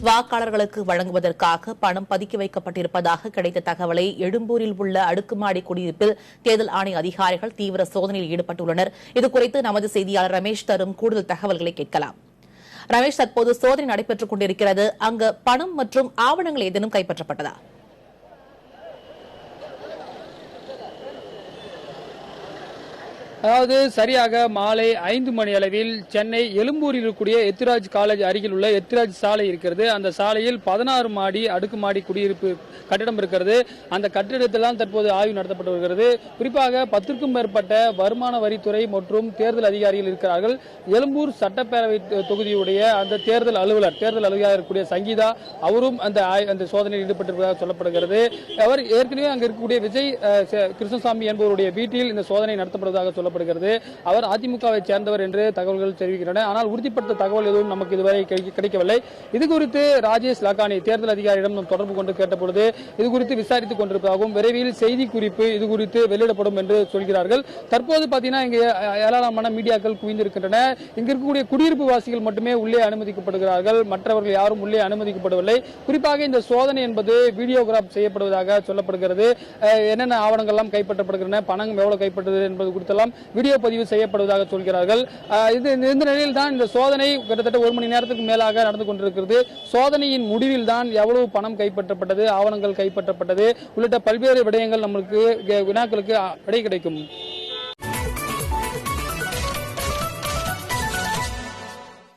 வாக்காளர்களுக்கு வழங்குவதற்காக பணம் பதுக்கி வைக்கப்பட்டிருப்பதாக கிடைத்த தகவலை எழும்பூரில் உள்ள அடுக்குமாடி குடியிருப்பில் தேர்தல் ஆணைய அதிகாரிகள் தீவிர சோதனையில் ஈடுபட்டுள்ளனர். இதுகுறித்து நமது செய்தியாளர் ரமேஷ் தரும் கூடுதல் தகவல்களை கேட்கலாம். ரமேஷ், தற்போது சோதனை நடைபெற்றுக் கொண்டிருக்கிறது. அங்கு பணம் மற்றும் ஆவணங்கள் ஏதேனும் கைப்பற்றப்பட்டதா? அதாவது சரியாக மாலை 5 மணி அளவில் சென்னை எழும்பூரில் இருக்கக்கூடிய எத்திராஜ் காலேஜ் அருகில் உள்ள எத்திராஜ் சாலை இருக்கிறது. அந்த சாலையில் 16 மாடி அடுக்குமாடி குடியிருப்பு கட்டிடம் இருக்கிறது. அந்த கட்டிடத்தில்தான் தற்போது ஆய்வு நடத்தப்பட்டு வருகிறது. குறிப்பாக 10க்கும் மேற்பட்ட வருமான வரித்துறை மற்றும் தேர்தல் அதிகாரிகள் இருக்கிறார்கள். எழும்பூர் சட்டப்பேரவை தொகுதியுடைய அந்த தேர்தல் அதிகாரி இருக்கக்கூடிய சங்கீதா அவரும் அந்த சோதனையில் ஈடுபட்டிருப்பதாக சொல்லப்படுகிறது. அவர் ஏற்கனவே அங்கு இருக்கக்கூடிய விஜய் கிருஷ்ணசாமி என்பவருடைய வீட்டில் இந்த சோதனை நடத்தப்படுவதாக சொல்லப்படுகிறது. அவர் அதிமுகவை சேர்ந்தவர் என்று தகவல்கள் தெரிவிக்கின்றன. ஆனால் உறுதிப்படுத்த தகவல் எதுவும் நமக்கு இதுவரை கிடைக்கவில்லை. இதுகுறித்து ராஜேஷ் லக்கானி தேர்தல் அதிகாரியிடம் தொடர்பு கொண்டு கேட்டபொழுது இதுகுறித்து விசாரித்துக் கொண்டிருப்பதாகவும் விரைவில் செய்தி குறிப்பு இதுகுறித்து வெளியிடப்படும் என்று சொல்கிறார்கள். தற்போது பார்த்தீங்கன்னா இங்கு ஏராளமான மீடியாக்கள் குவிந்திருக்கின்றன. இங்கு இருக்கக்கூடிய குடியிருப்பு வாசிகள் மட்டுமே உள்ளே அனுமதிக்கப்படுகிறார்கள். மற்றவர்கள் யாரும் உள்ளே அனுமதிக்கப்படவில்லை. குறிப்பாக இந்த சோதனை என்பது வீடியோகிராப் செய்யப்படுவதாக சொல்லப்படுகிறது. என்னென்ன ஆவணங்கள்லாம் கைப்பற்றப்படுகின்றன, பணம் எவ்வளவு கைப்பற்றது என்பது குறித்தெல்லாம் வீடியோ பதிவு செய்யப்படுவதாக சொல்கிறார்கள். இந்த நிலையில் தான் இந்த சோதனை கிட்டத்தட்ட 1 மணி நேரத்துக்கு மேலாக நடந்து கொண்டிருக்கிறது. சோதனையின் முடிவில் தான் எவ்வளவு பணம் கைப்பற்றப்பட்டது, ஆவணங்கள் கைப்பற்றப்பட்டது உள்ளிட்ட பல்வேறு விடயங்கள் நம்மளுக்கு வினாக்களுக்கு விடை கிடைக்கும்.